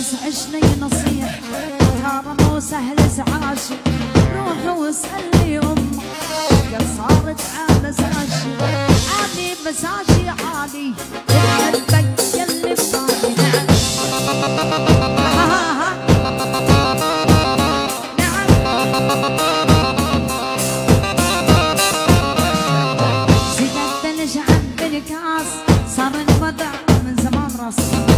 تزعجني نصيح ترى مو سهل ازعاجي روح واسألني امك قد صارت عامزاجي عالي مزاجي عالي قلبك يلي ببالي صار الوضع من زمان راسي